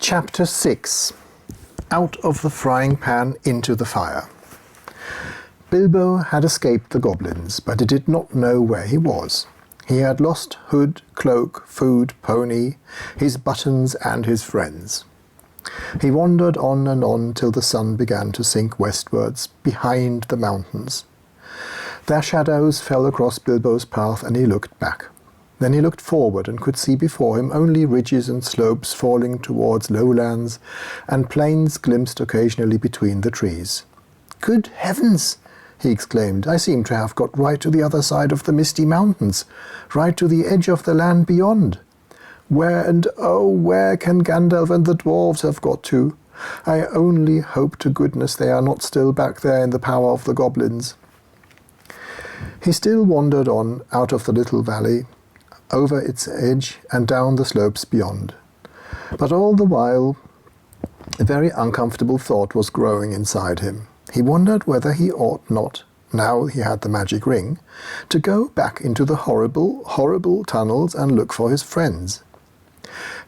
Chapter 6. Out of the frying pan into the fire. Bilbo had escaped the goblins, but he did not know where he was. He had lost hood, cloak, food, pony, his buttons and his friends. He wandered on and on till the sun began to sink westwards, behind the mountains. Their shadows fell across Bilbo's path, and he looked back. Then he looked forward and could see before him only ridges and slopes falling towards lowlands, and plains glimpsed occasionally between the trees. "Good heavens!" he exclaimed. "I seem to have got right to the other side of the misty mountains, right to the edge of the land beyond. Where and oh, where can Gandalf and the dwarves have got to? I only hope to goodness they are not still back there in the power of the goblins." He still wandered on out of the little valley, over its edge and down the slopes beyond. But all the while a very uncomfortable thought was growing inside him. He wondered whether he ought not, now he had the magic ring, to go back into the horrible, horrible tunnels and look for his friends.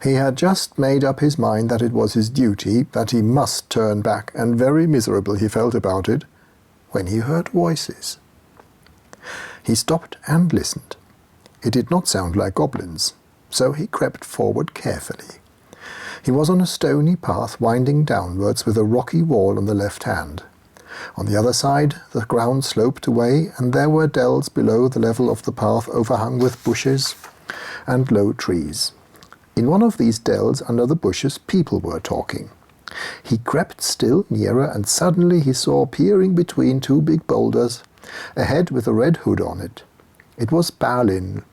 He had just made up his mind that it was his duty, that he must turn back, and very miserable he felt about it, when he heard voices. He stopped and listened. It did not sound like goblins, so he crept forward carefully. He was on a stony path winding downwards with a rocky wall on the left hand. On the other side the ground sloped away, and there were dells below the level of the path overhung with bushes and low trees. In one of these dells under the bushes people were talking. He crept still nearer, and suddenly he saw peering between two big boulders a head with a red hood on it. It was Balin,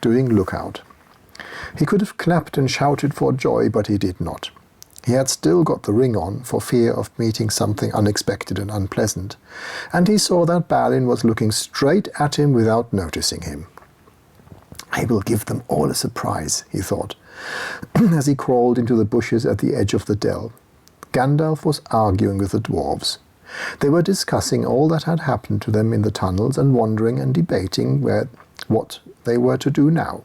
doing lookout. He could have clapped and shouted for joy, but he did not. He had still got the ring on, for fear of meeting something unexpected and unpleasant, and he saw that Balin was looking straight at him without noticing him. "I will give them all a surprise," he thought, as he crawled into the bushes at the edge of the dell. Gandalf was arguing with the dwarves. They were discussing all that had happened to them in the tunnels, and wondering and debating what they were to do now.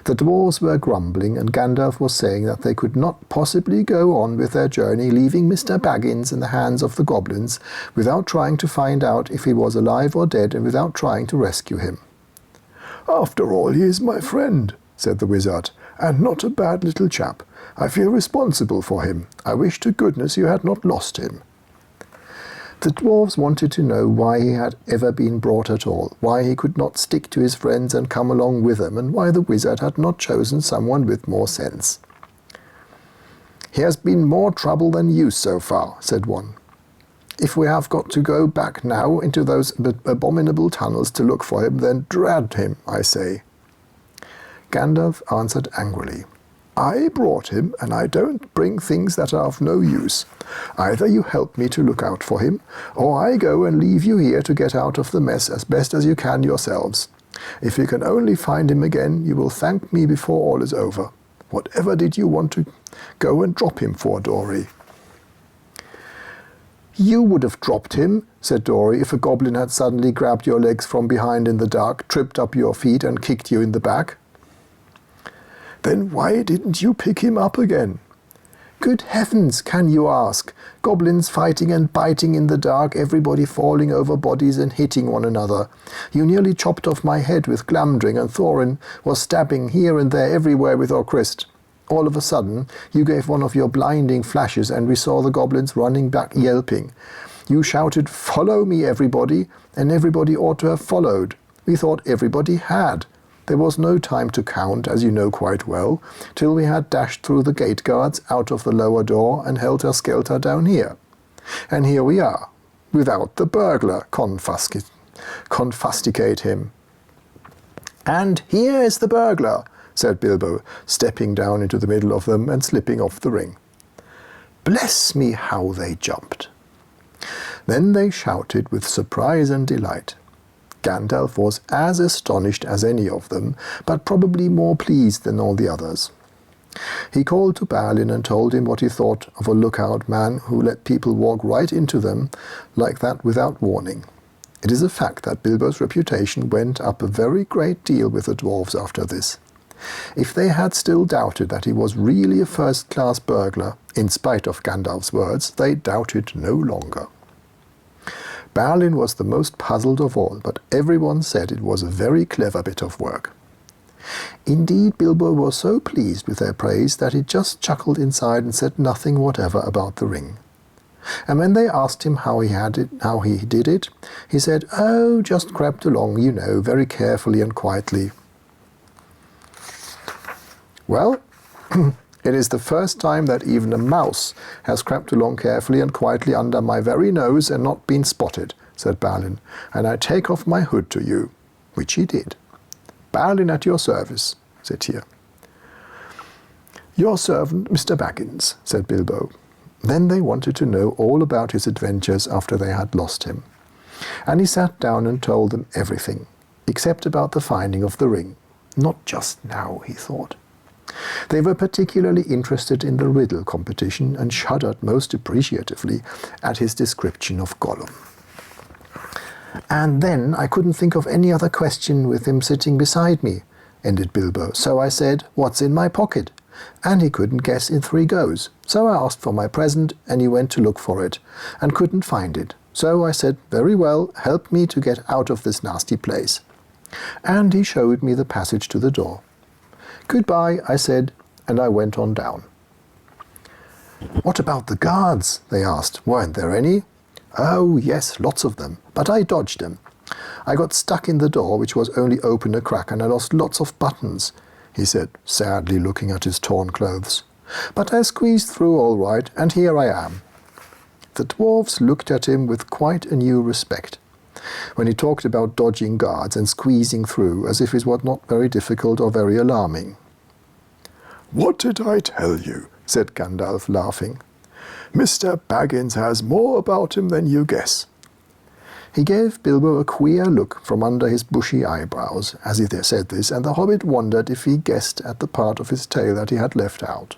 The dwarves were grumbling, and Gandalf was saying that they could not possibly go on with their journey, leaving Mr. Baggins in the hands of the goblins, without trying to find out if he was alive or dead, and without trying to rescue him. "After all, he is my friend," said the wizard, "and not a bad little chap. I feel responsible for him. I wish to goodness you had not lost him." The dwarves wanted to know why he had ever been brought at all, why he could not stick to his friends and come along with them, and why the wizard had not chosen someone with more sense. "He has been more trouble than you so far," said one. "If we have got to go back now into those abominable tunnels to look for him, then drat him, I say." Gandalf answered angrily, "I brought him, and I don't bring things that are of no use. Either you help me to look out for him, or I go and leave you here to get out of the mess as best as you can yourselves. If you can only find him again, you will thank me before all is over. Whatever did you want to go and drop him for, Dory?" "You would have dropped him," said Dory, "if a goblin had suddenly grabbed your legs from behind in the dark, tripped up your feet and kicked you in the back." "Then why didn't you pick him up again?" "Good heavens, can you ask? Goblins fighting and biting in the dark, everybody falling over bodies and hitting one another. You nearly chopped off my head with Glamdring, and Thorin was stabbing here and there everywhere with Orcrist. All of a sudden, you gave one of your blinding flashes, and we saw the goblins running back yelping. You shouted, 'Follow me, everybody,' and everybody ought to have followed. We thought everybody had. There was no time to count, as you know quite well, till we had dashed through the gate guards, out of the lower door, and helter-skelter down here. And here we are, without the burglar, confusticate him." "And here is the burglar," said Bilbo, stepping down into the middle of them and slipping off the ring. Bless me, how they jumped! Then they shouted with surprise and delight. Gandalf was as astonished as any of them, but probably more pleased than all the others. He called to Balin and told him what he thought of a lookout man who let people walk right into them like that without warning. It is a fact that Bilbo's reputation went up a very great deal with the dwarves after this. If they had still doubted that he was really a first-class burglar, in spite of Gandalf's words, they doubted no longer. Balin was the most puzzled of all, but everyone said it was a very clever bit of work. Indeed, Bilbo was so pleased with their praise that he just chuckled inside and said nothing whatever about the ring. And when they asked him how he did it, he said, "Oh, just crept along, you know, very carefully and quietly." Well, it is the first time that even a mouse has crept along carefully and quietly under my very nose and not been spotted, said Balin, "and I take off my hood to you," which he did. "Balin at your service," said Tyr. "Your servant, Mr. Baggins," said Bilbo. Then they wanted to know all about his adventures after they had lost him. And he sat down and told them everything, except about the finding of the ring. Not just now, he thought. They were particularly interested in the riddle competition and shuddered most appreciatively at his description of Gollum. "And then I couldn't think of any other question with him sitting beside me," ended Bilbo, "so I said, 'What's in my pocket?' And he couldn't guess in 3 goes. So I asked for my present, and he went to look for it, and couldn't find it. So I said, 'Very well, help me to get out of this nasty place.' And he showed me the passage to the door. 'Goodbye,' I said, and I went on down." "What about the guards?" they asked. "Weren't there any?" "Oh, yes, lots of them, but I dodged them. I got stuck in the door, which was only open a crack, and I lost lots of buttons," he said, sadly looking at his torn clothes. "But I squeezed through all right, and here I am." The dwarves looked at him with quite a new respect, when he talked about dodging guards and squeezing through, as if it was not very difficult or very alarming. "What did I tell you?" said Gandalf, laughing. "Mr. Baggins has more about him than you guess." He gave Bilbo a queer look from under his bushy eyebrows as he said this, and the hobbit wondered if he guessed at the part of his tale that he had left out.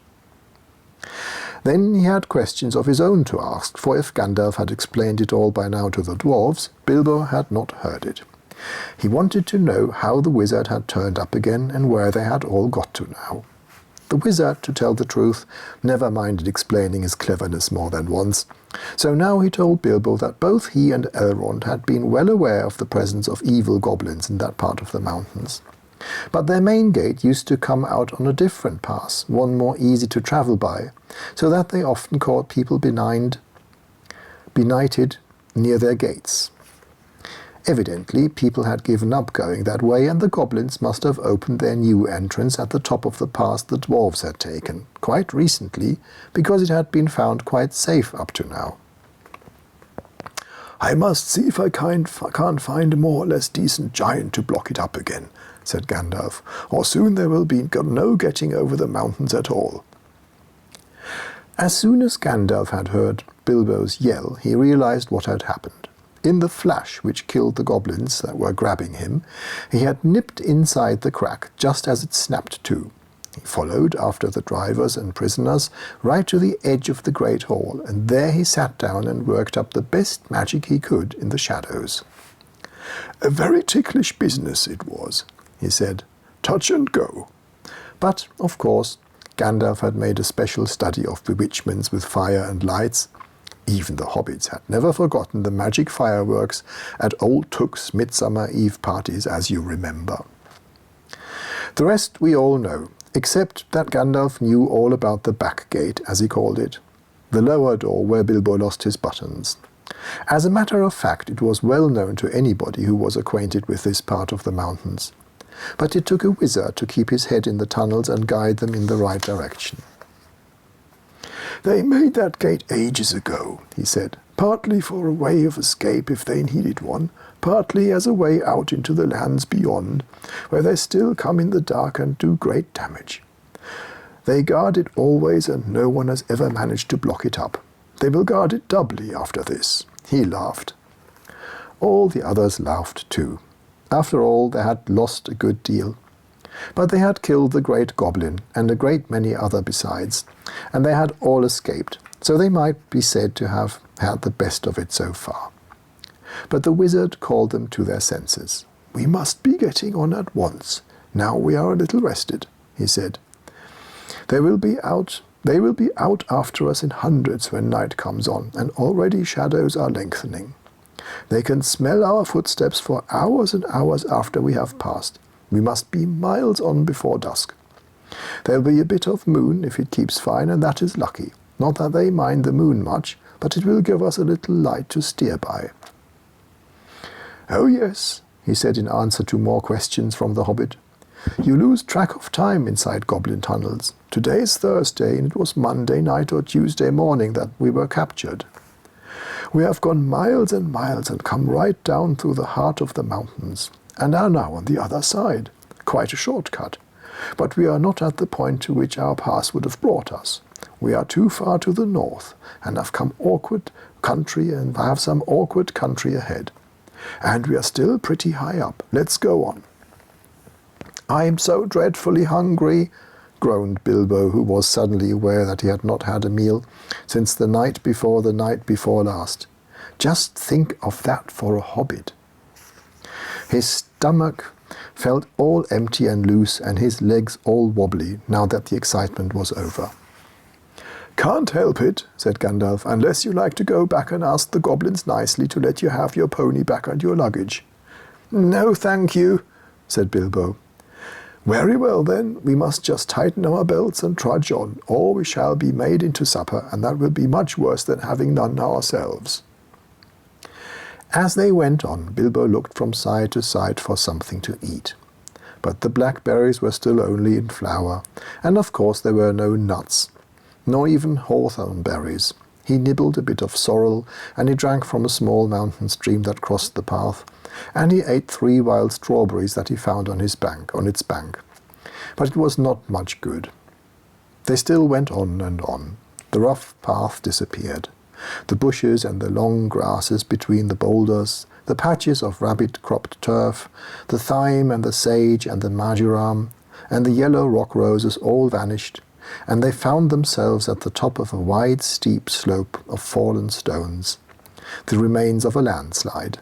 Then he had questions of his own to ask, for if Gandalf had explained it all by now to the dwarves, Bilbo had not heard it. He wanted to know how the wizard had turned up again and where they had all got to now. The wizard, to tell the truth, never minded explaining his cleverness more than once, so now he told Bilbo that both he and Elrond had been well aware of the presence of evil goblins in that part of the mountains. But their main gate used to come out on a different pass, one more easy to travel by, so that they often caught people benighted near their gates. Evidently, people had given up going that way, and the goblins must have opened their new entrance at the top of the pass the dwarves had taken, quite recently, because it had been found quite safe up to now. "I must see if I can't find a more or less decent giant to block it up again," said Gandalf, "or soon there will be no getting over the mountains at all." As soon as Gandalf had heard Bilbo's yell, he realized what had happened. In the flash which killed the goblins that were grabbing him, he had nipped inside the crack just as it snapped to. He followed after the drivers and prisoners right to the edge of the great hall, and there he sat down and worked up the best magic he could in the shadows. "A very ticklish business it was," he said. "Touch and go." But, of course, Gandalf had made a special study of bewitchments with fire and lights. Even the hobbits had never forgotten the magic fireworks at old Took's Midsummer Eve parties, as you remember. The rest we all know, except that Gandalf knew all about the back gate, as he called it, the lower door where Bilbo lost his buttons. As a matter of fact, it was well known to anybody who was acquainted with this part of the mountains. But it took a wizard to keep his head in the tunnels and guide them in the right direction. "They made that gate ages ago," he said, "partly for a way of escape if they needed one, partly as a way out into the lands beyond, where they still come in the dark and do great damage. They guard it always, and no one has ever managed to block it up. They will guard it doubly after this." He laughed. All the others laughed too. After all, they had lost a good deal. But they had killed the great goblin, and a great many other besides, and they had all escaped, so they might be said to have had the best of it so far. But the wizard called them to their senses. "We must be getting on at once. Now we are a little rested," he said. They will be out after us in hundreds when night comes on, and already shadows are lengthening. They can smell our footsteps for hours and hours after we have passed. We must be miles on before dusk. There'll be a bit of moon if it keeps fine, and that is lucky. Not that they mind the moon much, but it will give us a little light to steer by." "Oh yes," he said in answer to more questions from the hobbit. "You lose track of time inside goblin tunnels. Today is Thursday, and it was Monday night or Tuesday morning that we were captured. We have gone miles and miles and come right down through the heart of the mountains, and are now on the other side. Quite a shortcut. But we are not at the point to which our path would have brought us. We are too far to the north, and have some awkward country ahead. And we are still pretty high up. Let's go on." "I'm so dreadfully hungry," groaned Bilbo, who was suddenly aware that he had not had a meal since the night before last. Just think of that for a hobbit. His stomach felt all empty and loose, and his legs all wobbly, now that the excitement was over. "Can't help it," said Gandalf, "unless you like to go back and ask the goblins nicely to let you have your pony back and your luggage." "No, thank you," said Bilbo. "Very well then, we must just tighten our belts and trudge on, or we shall be made into supper, and that will be much worse than having none ourselves." As they went on, Bilbo looked from side to side for something to eat. But the blackberries were still only in flower, and of course there were no nuts, nor even hawthorn berries. He nibbled a bit of sorrel, and he drank from a small mountain stream that crossed the path, and he ate 3 wild strawberries that he found on its bank. But it was not much good. They still went on and on. The rough path disappeared. The bushes and the long grasses between the boulders, the patches of rabbit-cropped turf, the thyme and the sage and the marjoram, and the yellow rock roses all vanished, and they found themselves at the top of a wide, steep slope of fallen stones, the remains of a landslide.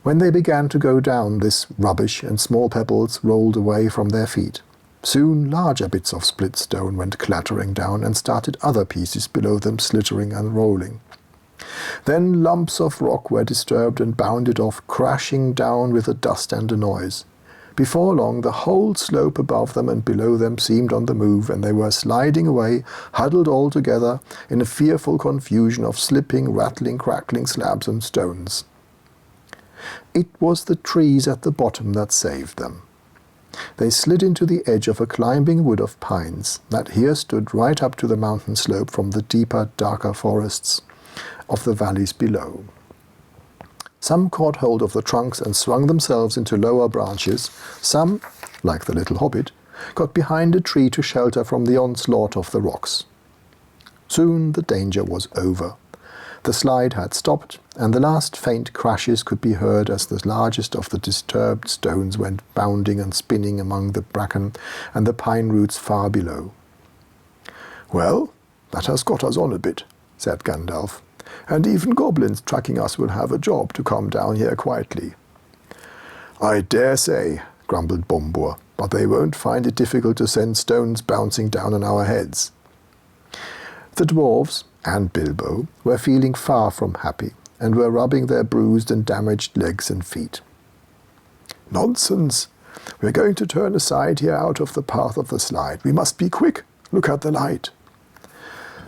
When they began to go down this rubbish, and small pebbles rolled away from their feet, soon larger bits of split stone went clattering down and started other pieces below them slittering and rolling. Then lumps of rock were disturbed and bounded off, crashing down with a dust and a noise. Before long, the whole slope above them and below them seemed on the move, and they were sliding away, huddled all together, in a fearful confusion of slipping, rattling, crackling slabs and stones. It was the trees at the bottom that saved them. They slid into the edge of a climbing wood of pines that here stood right up to the mountain slope from the deeper, darker forests of the valleys below. Some caught hold of the trunks and swung themselves into lower branches. Some, like the little hobbit, got behind a tree to shelter from the onslaught of the rocks. Soon the danger was over. The slide had stopped, and the last faint crashes could be heard as the largest of the disturbed stones went bounding and spinning among the bracken and the pine roots far below. "Well, that has got us on a bit," said Gandalf, "and even goblins tracking us will have a job to come down here quietly." "I dare say," grumbled Bombur, "but they won't find it difficult to send stones bouncing down on our heads." The dwarves and Bilbo were feeling far from happy, and were rubbing their bruised and damaged legs and feet. "Nonsense! We're going to turn aside here out of the path of the slide. We must be quick. Look at the light."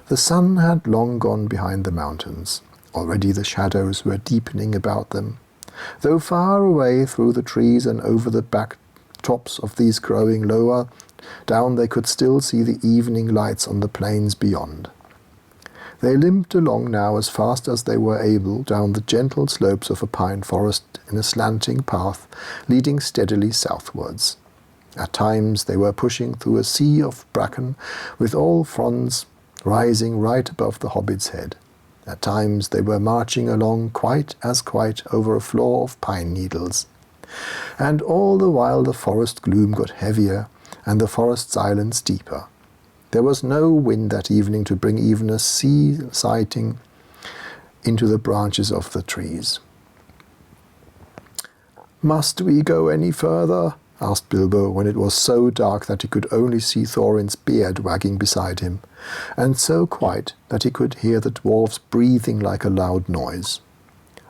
The sun had long gone behind the mountains. Already the shadows were deepening about them, though far away through the trees and over the back tops of these growing lower down they could still see the evening lights on the plains beyond. They limped along now as fast as they were able down the gentle slopes of a pine forest in a slanting path leading steadily southwards. At times they were pushing through a sea of bracken with all fronds rising right above the hobbit's head. At times they were marching along quite over a floor of pine needles. And all the while the forest gloom got heavier and the forest silence deeper. There was no wind that evening to bring even a sea sighting into the branches of the trees. "Must we go any further?" asked Bilbo, when it was so dark that he could only see Thorin's beard wagging beside him, and so quiet that he could hear the dwarves breathing like a loud noise.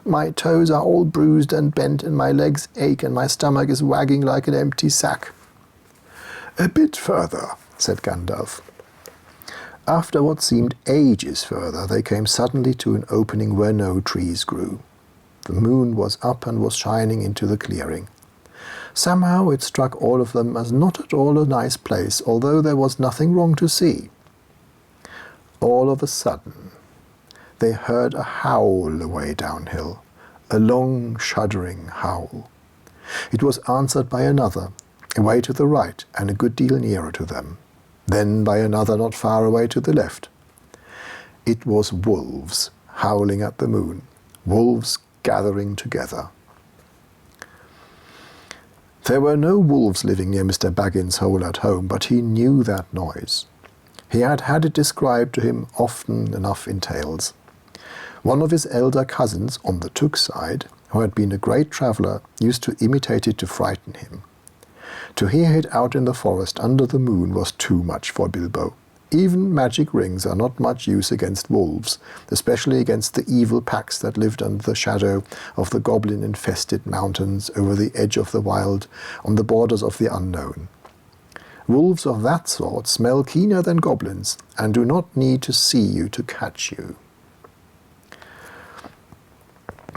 "My toes are all bruised and bent, and my legs ache, and my stomach is wagging like an empty sack." "A bit further," said Gandalf. After what seemed ages further, they came suddenly to an opening where no trees grew. The moon was up and was shining into the clearing. Somehow it struck all of them as not at all a nice place, although there was nothing wrong to see. All of a sudden, they heard a howl away downhill, a long, shuddering howl. It was answered by another, away to the right and a good deal nearer to them, then by another not far away to the left. It was wolves howling at the moon, wolves gathering together. There were no wolves living near Mr. Baggins' hole at home, but he knew that noise. He had had it described to him often enough in tales. One of his elder cousins, on the Took side, who had been a great traveller, used to imitate it to frighten him. To hear it out in the forest under the moon was too much for Bilbo. Even magic rings are not much use against wolves, especially against the evil packs that lived under the shadow of the goblin-infested mountains over the edge of the wild, on the borders of the unknown. Wolves of that sort smell keener than goblins, and do not need to see you to catch you.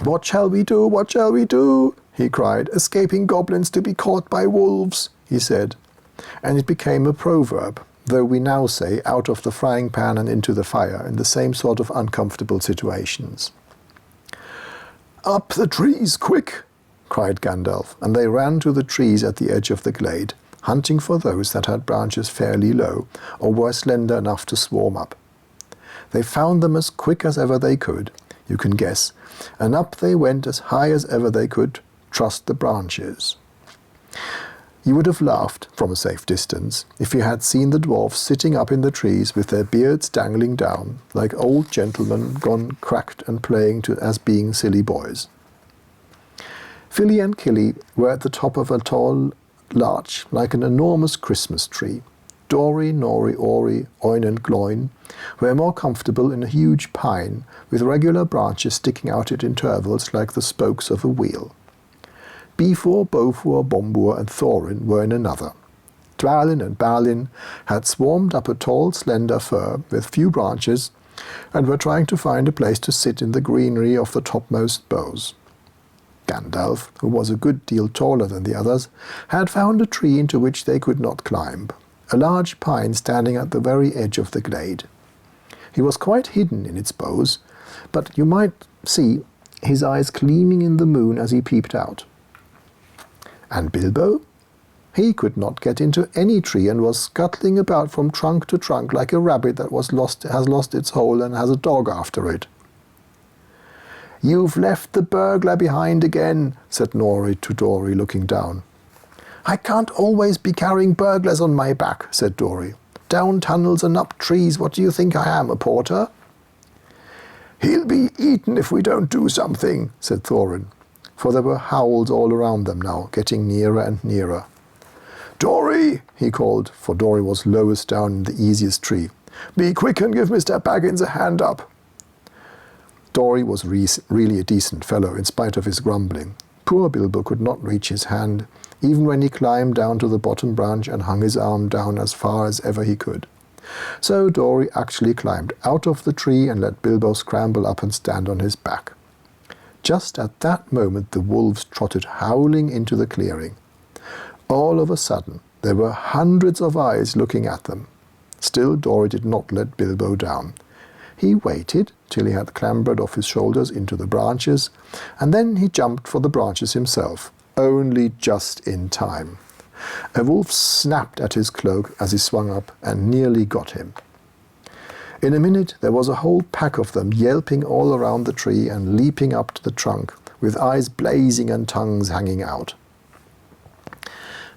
"What shall we do? What shall we do?" he cried. "Escaping goblins to be caught by wolves," he said. And it became a proverb, though we now say out of the frying pan and into the fire in the same sort of uncomfortable situations. "Up the trees, quick!" cried Gandalf, and they ran to the trees at the edge of the glade, hunting for those that had branches fairly low or were slender enough to swarm up. They found them as quick as ever they could, you can guess, and up they went as high as ever they could trust the branches. You would have laughed, from a safe distance, if you had seen the dwarfs sitting up in the trees with their beards dangling down, like old gentlemen gone cracked and playing as being silly boys. Philly and Killy were at the top of a tall larch, like an enormous Christmas tree. Dori, Nori, Ori, Oin and Gloin were more comfortable in a huge pine, with regular branches sticking out at intervals like the spokes of a wheel. Bifur, Bofur, Bombur and Thorin were in another. Dwalin and Balin had swarmed up a tall, slender fir with few branches and were trying to find a place to sit in the greenery of the topmost boughs. Gandalf, who was a good deal taller than the others, had found a tree into which they could not climb, a large pine standing at the very edge of the glade. He was quite hidden in its boughs, but you might see his eyes gleaming in the moon as he peeped out. And Bilbo? He could not get into any tree and was scuttling about from trunk to trunk like a rabbit that has lost its hole and has a dog after it. "You've left the burglar behind again," said Nori to Dori, looking down. "I can't always be carrying burglars on my back," said Dori. "Down tunnels and up trees, what do you think I am, a porter?" "He'll be eaten if we don't do something," said Thorin, for there were howls all around them now, getting nearer and nearer. "Dori," he called, for Dori was lowest down in the easiest tree. "Be quick and give Mr. Baggins a hand up." Dori was really a decent fellow, in spite of his grumbling. Poor Bilbo could not reach his hand, even when he climbed down to the bottom branch and hung his arm down as far as ever he could. So Dori actually climbed out of the tree and let Bilbo scramble up and stand on his back. Just at that moment the wolves trotted howling into the clearing. All of a sudden there were hundreds of eyes looking at them. Still Dori did not let Bilbo down. He waited till he had clambered off his shoulders into the branches, and then he jumped for the branches himself, only just in time. A wolf snapped at his cloak as he swung up and nearly got him. In a minute there was a whole pack of them yelping all around the tree and leaping up to the trunk, with eyes blazing and tongues hanging out.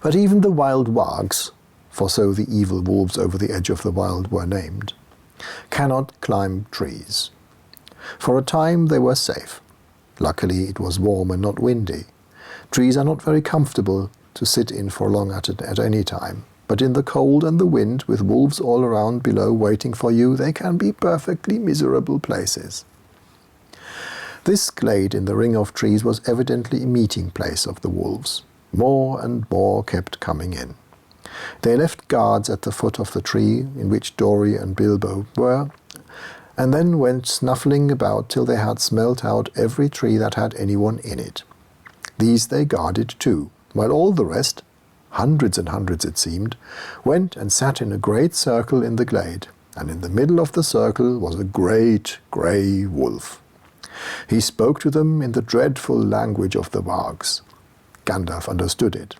But even the wild wargs, for so the evil wolves over the edge of the wild were named, cannot climb trees. For a time they were safe. Luckily it was warm and not windy. Trees are not very comfortable to sit in for long at any time, but in the cold and the wind, with wolves all around below waiting for you, they can be perfectly miserable places. This glade in the ring of trees was evidently a meeting place of the wolves. More and more kept coming in. They left guards at the foot of the tree in which Dory and Bilbo were, and then went snuffling about till they had smelt out every tree that had anyone in it. These they guarded too, while all the rest, hundreds and hundreds it seemed, went and sat in a great circle in the glade, and in the middle of the circle was a great grey wolf. He spoke to them in the dreadful language of the wargs. Gandalf understood it.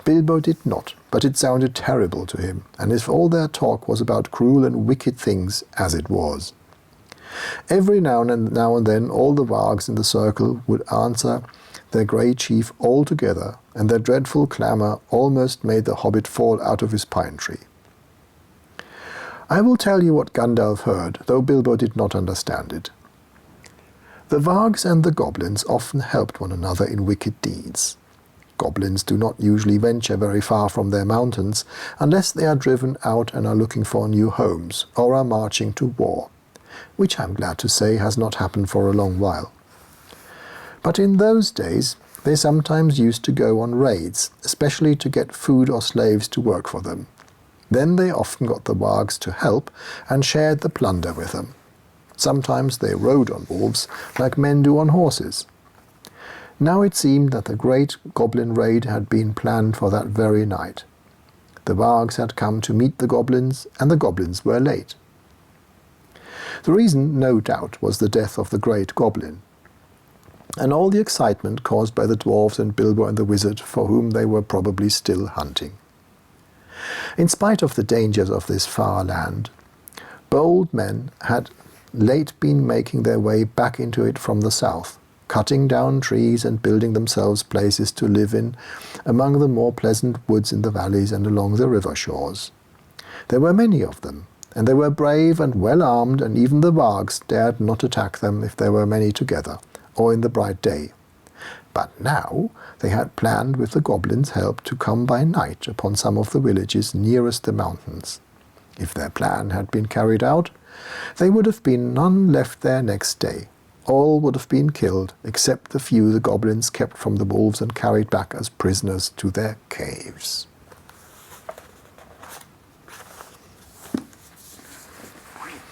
Bilbo did not, but it sounded terrible to him, and if all their talk was about cruel and wicked things, as it was. Every now and then all the wargs in the circle would answer their grey chief all together, and their dreadful clamour almost made the hobbit fall out of his pine tree. I will tell you what Gandalf heard, though Bilbo did not understand it. The wargs and the goblins often helped one another in wicked deeds. Goblins do not usually venture very far from their mountains unless they are driven out and are looking for new homes, or are marching to war, which I'm glad to say has not happened for a long while. But in those days they sometimes used to go on raids, especially to get food or slaves to work for them. Then they often got the wargs to help and shared the plunder with them. Sometimes they rode on wolves like men do on horses. Now it seemed that the great goblin raid had been planned for that very night. The wargs had come to meet the goblins, and the goblins were late. The reason, no doubt, was the death of the great goblin, and all the excitement caused by the dwarves and Bilbo and the wizard, for whom they were probably still hunting. In spite of the dangers of this far land, bold men had late been making their way back into it from the south, cutting down trees and building themselves places to live in among the more pleasant woods in the valleys and along the river shores. There were many of them, and they were brave and well armed, and even the wargs dared not attack them if there were many together, or in the bright day. But now they had planned with the goblins' help to come by night upon some of the villages nearest the mountains. If their plan had been carried out, there would have been none left there next day. All would have been killed, except the few the goblins kept from the wolves and carried back as prisoners to their caves.